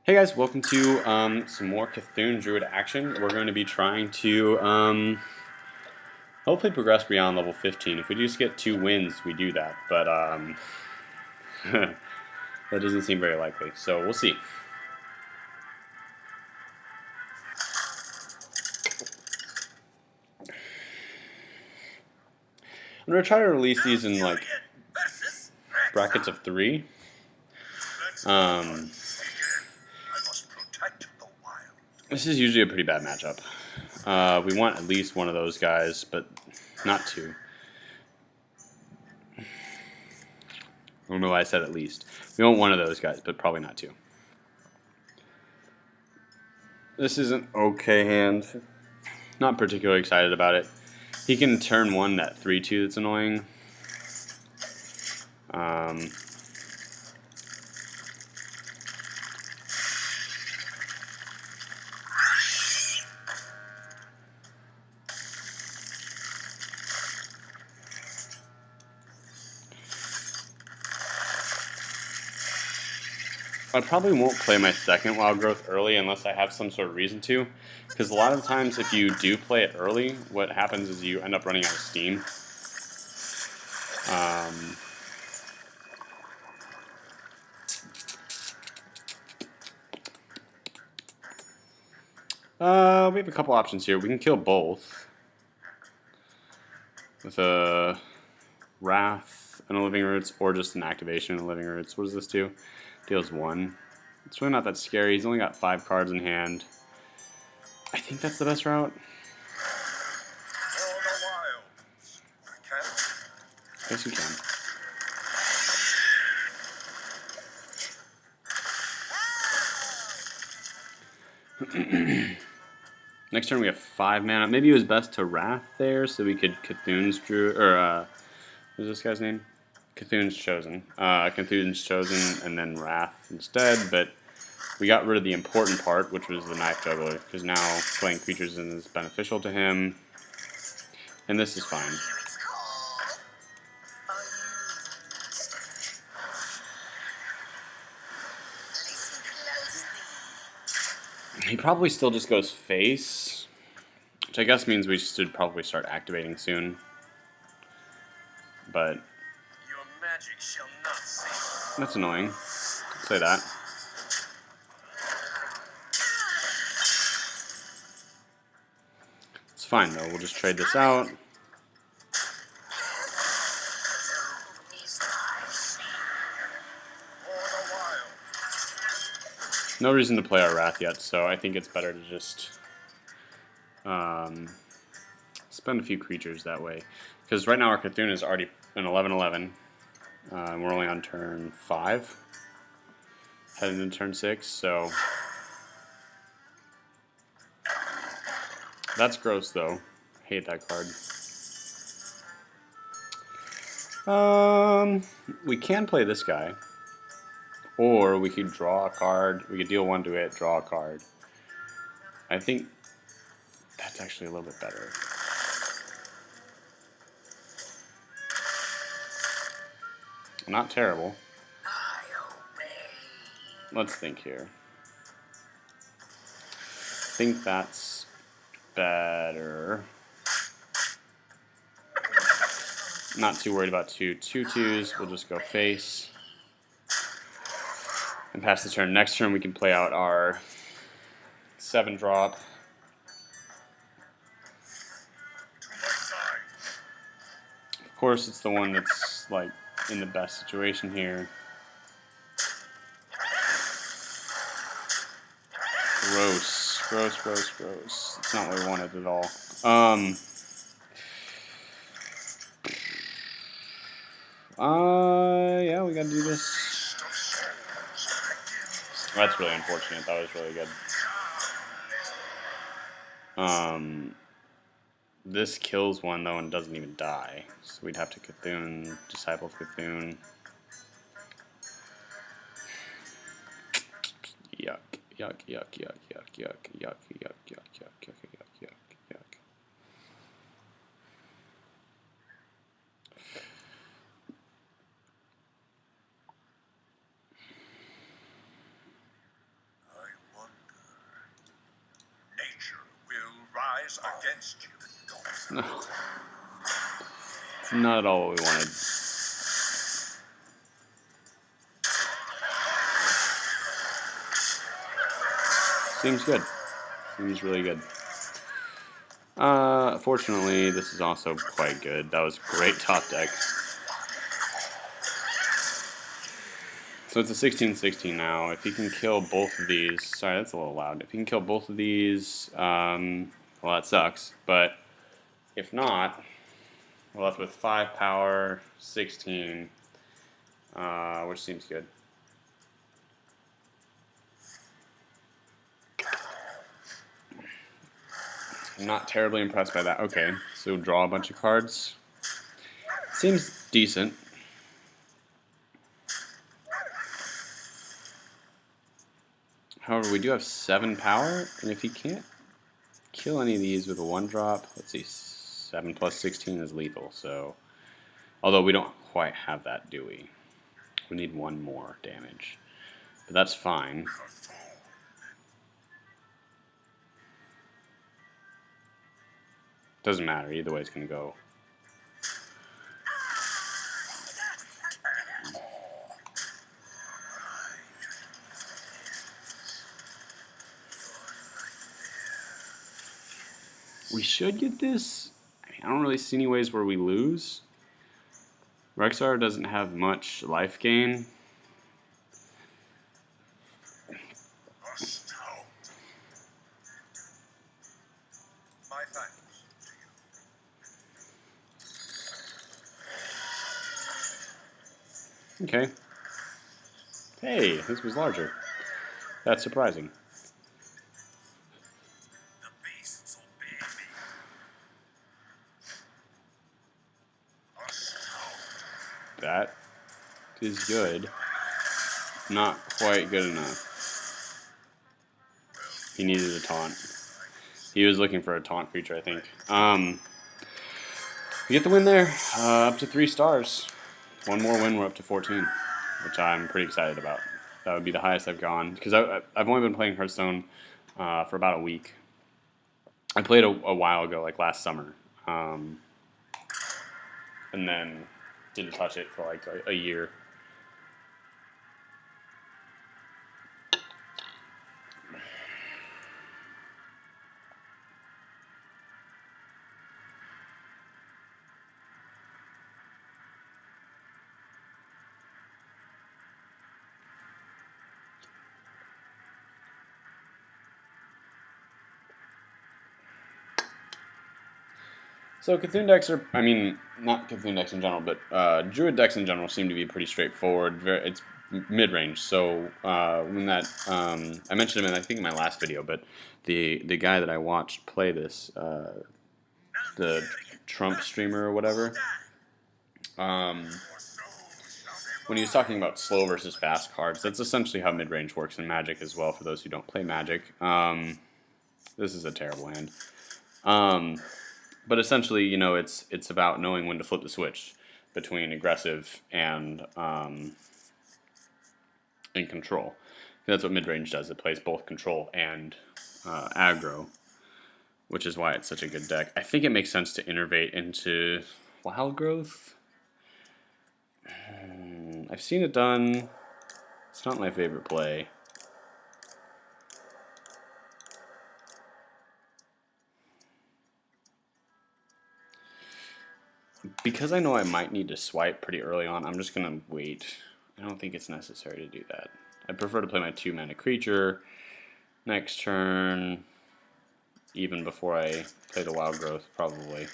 Hey guys, welcome to some more C'Thun Druid action. We're going to be trying to hopefully progress beyond level 15. If we just get 2 wins, we do that, but that doesn't seem very likely, so we'll see. I'm going to try to release these in like brackets of 3. This is usually a pretty bad matchup. We want at least one of those guys, but not 2. I don't know why I said at least. We want one of those guys, but probably not 2. This is an okay hand. Not particularly excited about it. He can turn 1 that 3/2 that's annoying. I probably won't play my second Wild Growth early unless I have some sort of reason to, because a lot of times if you do play it early, what happens is you end up running out of steam. We have a couple options here. We can kill both with a Wrath and a Living Roots, or just an activation and a Living Roots. What does this do? Deals 1. It's really not that scary. He's only got 5 cards in hand. I think that's the best route. Yes, you can. Next turn we have 5 mana. Maybe it was best to Wrath there so we could C'Thun's Druid, or what is this guy's name? C'Thun's Chosen. C'Thun's Chosen and then Wrath instead, but we got rid of the important part, which was the Knife Juggler, because now playing creatures is beneficial to him, and this is fine. He probably still just goes face, which I guess means we should probably start activating soon. But your magic shall not save. That's annoying. I'll say that. It's fine though. We'll just trade this out. No reason to play our Wrath yet, so I think it's better to just spend a few creatures that way. Because right now our C'Thun is already an 11/11. We're only on turn 5. Heading into turn 6, so that's gross though. Hate that card. We can play this guy. Or we could draw a card. We could deal 1 to it, draw a card. I think that's actually a little bit better. Not terrible. Let's think here. I think that's better. Not too worried about 2 2/2s. We'll just go face. And pass the turn. Next turn we can play out our 7-drop. Of course it's the one that's like in the best situation here. Gross. Gross, gross, gross. It's not what we wanted at all. Yeah, we gotta do this. That's really unfortunate. That was really good. This kills 1 though and doesn't even die. So we'd have to C'Thun, Disciple of C'Thun. Yuck, yuck, yuck, yuck, yuck, yuck, yuck, yuck, yuck, yuck, yuck, yuck, yuck, yuck. No. It's not at all what we wanted. Seems good. Seems really good. Fortunately, this is also quite good. That was great top deck. So it's a 16-16 now. If he can kill both of these... Sorry, that's a little loud. If he can kill both of these, well, that sucks. But if not, we're left with 5 power, 16, which seems good. I'm not terribly impressed by that. Okay, so draw a bunch of cards. Seems decent. However, we do have 7 power, and if he can't kill any of these with a 1-drop, let's see, 7 plus 16 is lethal, so... Although we don't quite have that, do we? We need 1 more damage. But that's fine. Doesn't matter, either way it's going to go. We should get this. I mean, I don't really see any ways where we lose. Rexar doesn't have much life gain. Okay. Hey, this was larger. That's surprising. That is good. Not quite good enough. He needed a taunt. He was looking for a taunt creature, I think. We get the win there. Up to 3 stars. 1 more win, we're up to 14, which I'm pretty excited about. That would be the highest I've gone, because I've only been playing Hearthstone for about a week. I played a while ago, like last summer, and then didn't touch it for like a year. So C'Thun decks are, I mean, not C'Thun decks in general, but Druid decks in general seem to be pretty straightforward. It's mid-range. So when that, I mentioned him in, I think in my last video, but the guy that I watched play this, the Trump streamer or whatever, when he was talking about slow versus fast cards, that's essentially how mid-range works in Magic as well, for those who don't play Magic. This is a terrible hand. But essentially, you know, it's about knowing when to flip the switch between aggressive and control. That's what mid-range does. It plays both control and aggro, which is why it's such a good deck. I think it makes sense to innervate into Wild Growth. I've seen it done. It's not my favorite play. Because I know I might need to swipe pretty early on, I'm just going to wait. I don't think it's necessary to do that. I prefer to play my 2-mana creature next turn, even before I play the Wild Growth, probably.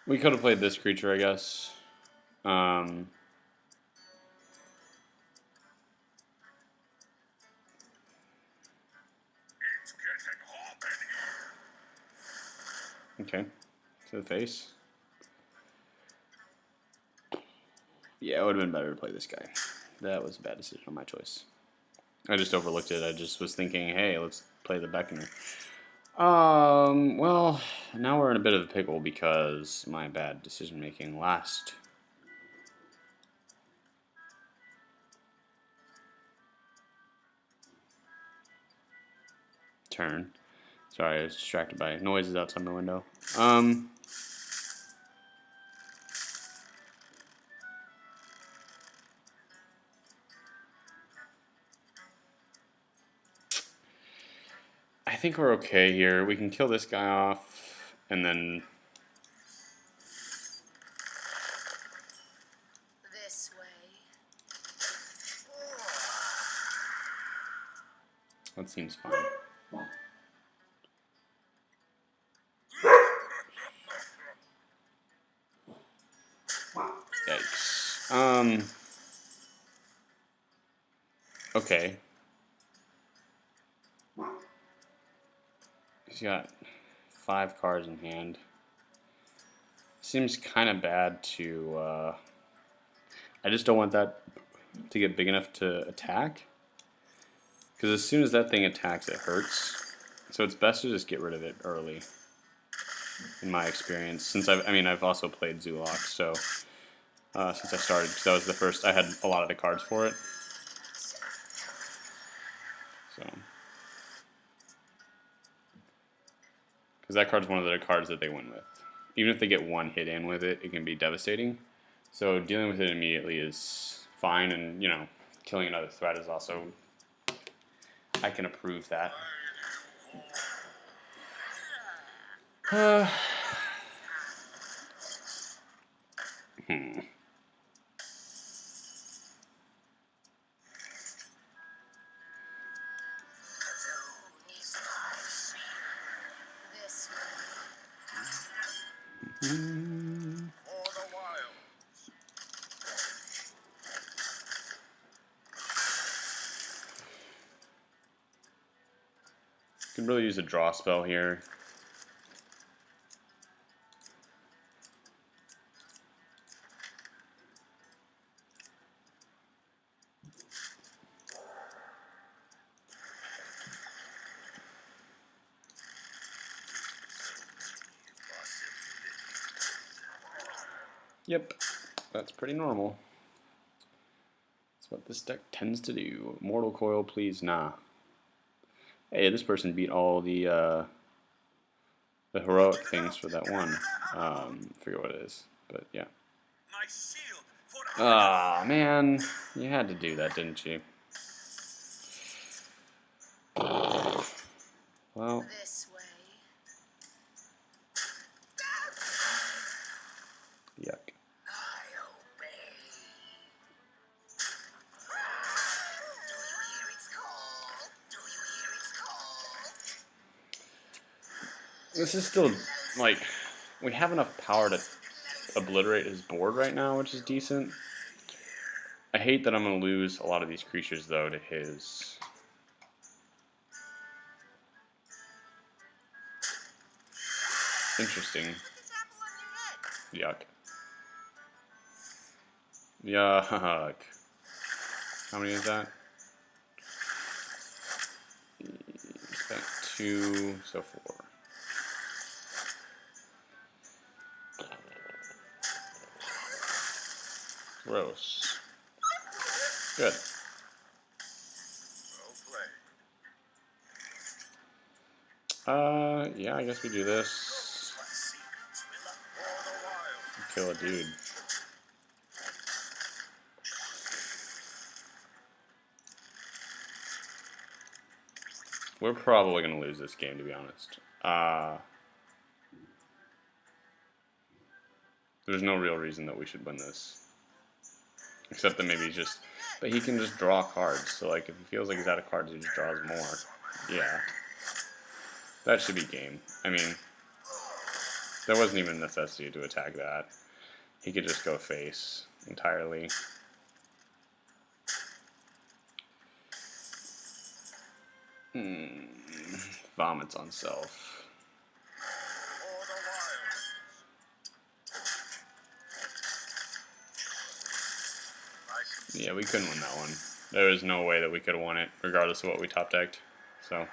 We could have played this creature, I guess. Okay, to the face. Yeah, it would have been better to play this guy. That was a bad decision on my choice. I just overlooked it. I just was thinking, hey, let's play the Beckoner. Well, now we're in a bit of a pickle because my bad decision making last turn. Sorry, I was distracted by noises outside my window. I think we're okay here. We can kill this guy off, and then this way. that seems fine. Yikes. Okay. He's got 5 cards in hand. Seems kind of bad to, I just don't want that to get big enough to attack. Because as soon as that thing attacks, it hurts. So it's best to just get rid of it early, in my experience. Since I've also played Zulok, so since I started, because that was the first, I had a lot of the cards for it. So, because that card's one of the cards that they win with. Even if they get one hit in with it, it can be devastating. So dealing with it immediately is fine, and you know, killing another threat is also, I can approve that. This way. Could really use a draw spell here. Yep, that's pretty normal. That's what this deck tends to do. Mortal Coil, please, nah. Hey, this person beat all the heroic things for that one. Forget what it is, but yeah. Ah, man, you had to do that, didn't you? Well, This way. yuck. I obey. Do you hear its call? Do you hear its call? This is still, like, we have enough power to obliterate his board right now, which is decent. I hate that I'm going to lose a lot of these creatures, though, to his. Interesting. Yuck. Yuck. How many is that? Spent 2, so 4. Gross. Good. Yeah, I guess we do this. Kill a dude. We're probably going to lose this game, to be honest. There's no real reason that we should win this. Except that maybe he's just... But he can just draw cards, so like if he feels like he's out of cards, he just draws more. Yeah. That should be game. I mean, there wasn't even a necessity to attack that. He could just go face entirely. Vomits on self. Yeah, we couldn't win that one. There was no way that we could have won it, regardless of what we top decked. So,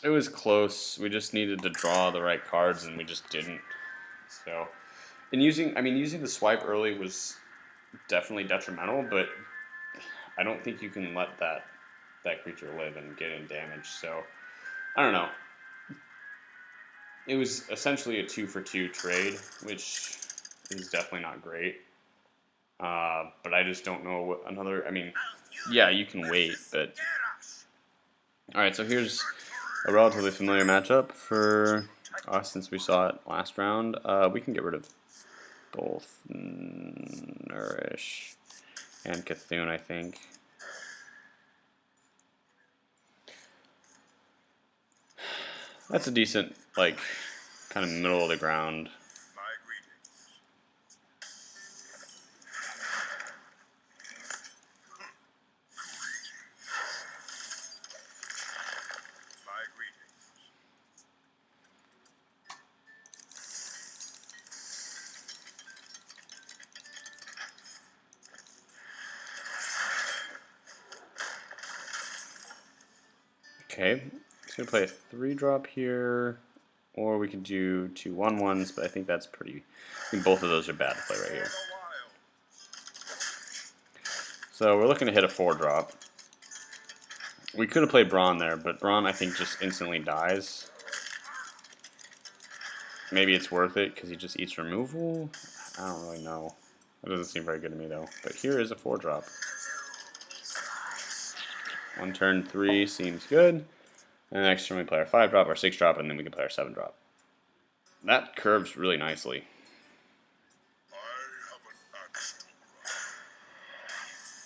It was close. We just needed to draw the right cards, and we just didn't. So, and using the swipe early was definitely detrimental, but I don't think you can let that creature live and get in damage. So, I don't know. It was essentially a 2-for-2 trade, which is definitely not great. But I just don't know what another. I mean, yeah, you can wait, but all right. So here's a relatively familiar matchup for us since we saw it last round. We can get rid of both Nourish and C'Thun, I think. That's a decent, like, kind of middle of the ground. Okay, so we play a 3-drop here, or we could do 2 1/1s, but I think that's pretty. I think both of those are bad to play right here. So we're looking to hit a 4-drop. We could have played Brawn there, but Brawn I think just instantly dies. Maybe it's worth it because he just eats removal. I don't really know. That doesn't seem very good to me though. But here is a 4-drop. 1 turn 3 seems good. And the next turn we play our 5-drop, our 6-drop, and then we can play our 7-drop. That curves really nicely.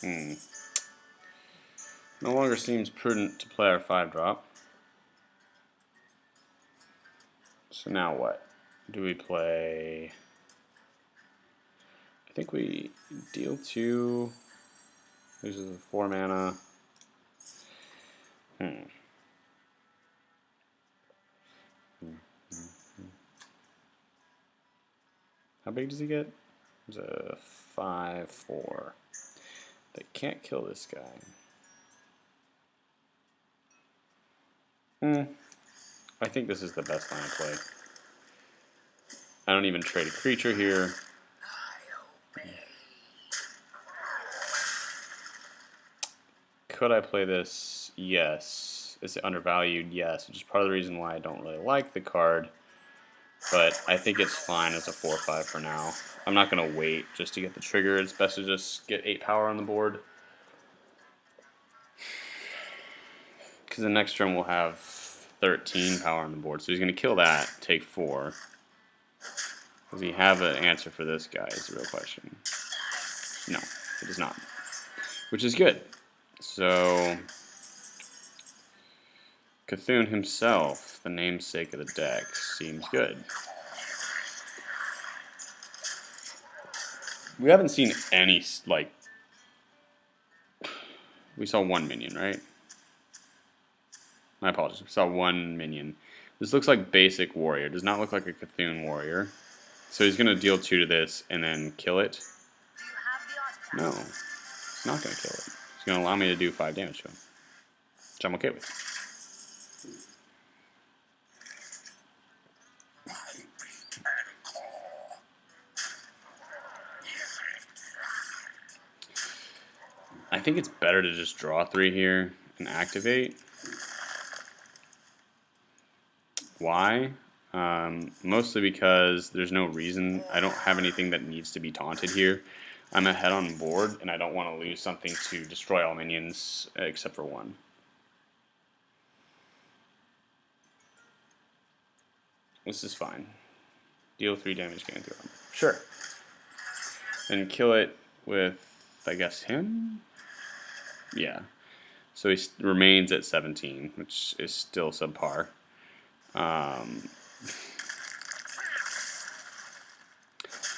No longer seems prudent to play our 5-drop. So now what? Do we play... I think we deal 2. Loses a 4 mana. How big does he get? It's a 5/4. They can't kill this guy. I think this is the best line of play. I don't even trade a creature here. Could I play this? Yes. Is it undervalued? Yes, which is part of the reason why I don't really like the card. But I think it's fine as a 4/5 for now. I'm not going to wait just to get the trigger. It's best to just get 8 power on the board. Because the next turn we'll have 13 power on the board. So he's going to kill that, take 4. Does he have an answer for this guy is the real question. No, he does not. Which is good. So, C'Thun himself, the namesake of the deck, seems good. We haven't seen any, like... We saw 1 minion, right? My apologies. We saw 1 minion. This looks like basic warrior. Does not look like a C'Thun warrior. So he's going to deal 2 to this and then kill it. No. He's not going to kill it. He's going to allow me to do 5 damage to him. Which I'm okay with. I think it's better to just draw 3 here and activate. Why? Mostly because there's no reason. I don't have anything that needs to be taunted here. I'm ahead on board, and I don't want to lose something to destroy all minions except for 1. This is fine. Deal 3 damage, gain 3 armor. Sure. And kill it with, I guess, him? Yeah. So he remains at 17, which is still subpar.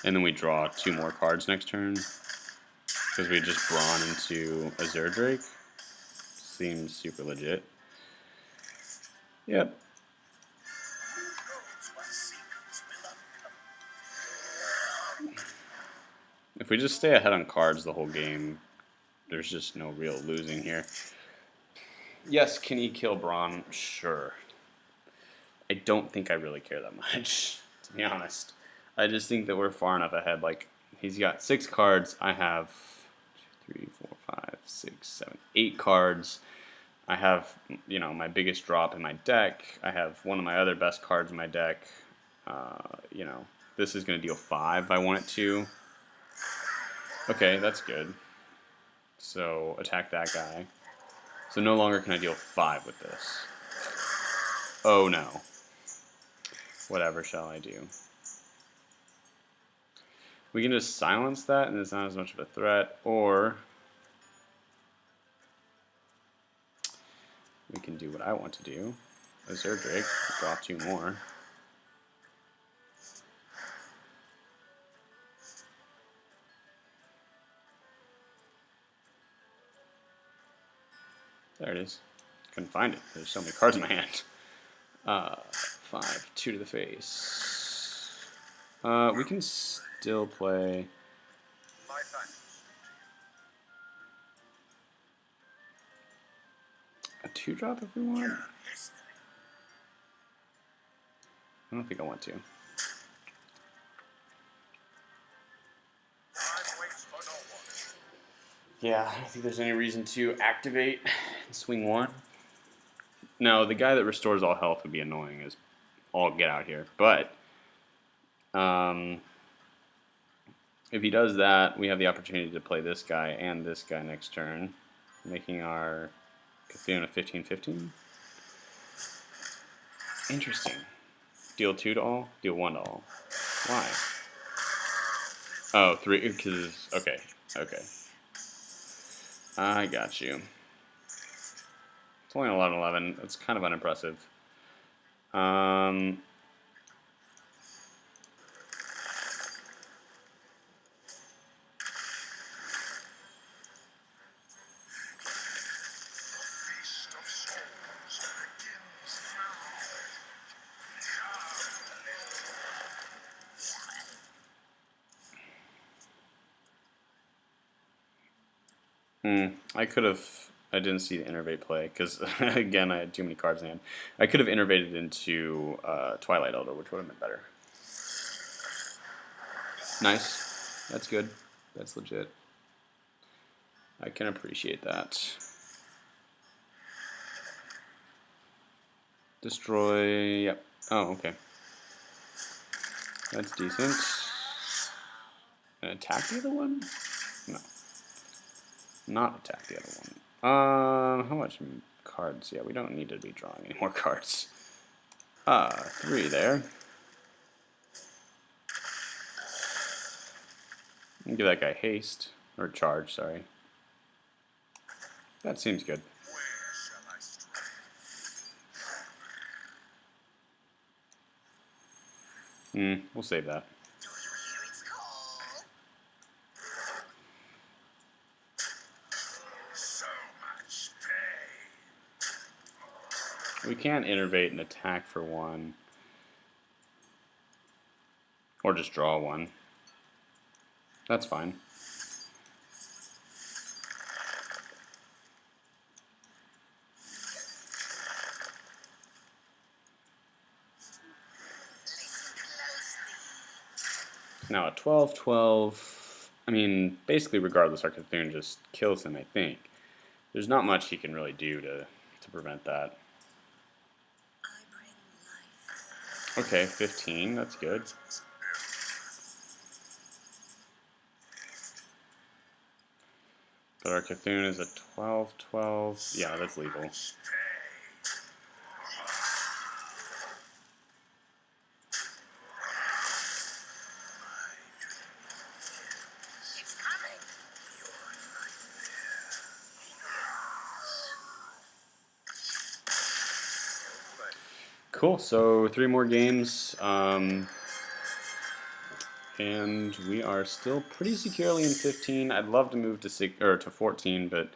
And then we draw 2 more cards next turn. Because we just brawn into Azure Drake. Seems super legit. Yep. If we just stay ahead on cards the whole game, there's just no real losing here. Yes, can he kill Brawn? Sure. I don't think I really care that much, to be honest. I just think that we're far enough ahead. Like, he's got 6 cards. I have 3, 4, 5, 6, 7, 8 cards. I have, you know, my biggest drop in my deck. I have one of my other best cards in my deck. You know, this is going to deal 5 if I want it to. Okay, that's good. So, attack that guy. So no longer can I deal 5 with this. Oh no. Whatever shall I do? We can just silence that and it's not as much of a threat, or we can do what I want to do. Azure Drake, draw 2 more. There it is. Couldn't find it. There's so many cards in my hand. 5, 2 to the face. We can still play. A 2-drop if we want. I don't think I want to. Yeah, I don't think there's any reason to activate and swing 1. No, the guy that restores all health would be annoying as all get out here. But if he does that, we have the opportunity to play this guy and this guy next turn, making our C'Thun a 15/15. Interesting. Deal 2 to all, deal 1 to all. Why? Oh, 3, because, okay, okay. I got you. It's only 11/11. That's kind of unimpressive. I could have. I didn't see the innervate play because again I had too many cards in hand. I could have innervated into Twilight Elder, which would have been better. Nice. That's good. That's legit. I can appreciate that. Destroy. Yep. Oh, okay. That's decent. And attack the other one? No. Not attack the other one. How much cards? Yeah, we don't need to be drawing any more cards. 3 there. Give that guy haste. Or charge, sorry. That seems good. We'll save that. We can innervate and attack for 1. Or just draw 1. That's fine. Now at 12/12, I mean, basically regardless, our C'Thun just kills him, I think. There's not much he can really do to prevent that. Okay, 15, that's good. But our C'Thun is a 12/12. Yeah, that's legal. Cool, so 3 more games, and we are still pretty securely in 15. I'd love to move to 14, but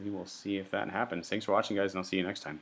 we will see if that happens. Thanks for watching, guys, and I'll see you next time.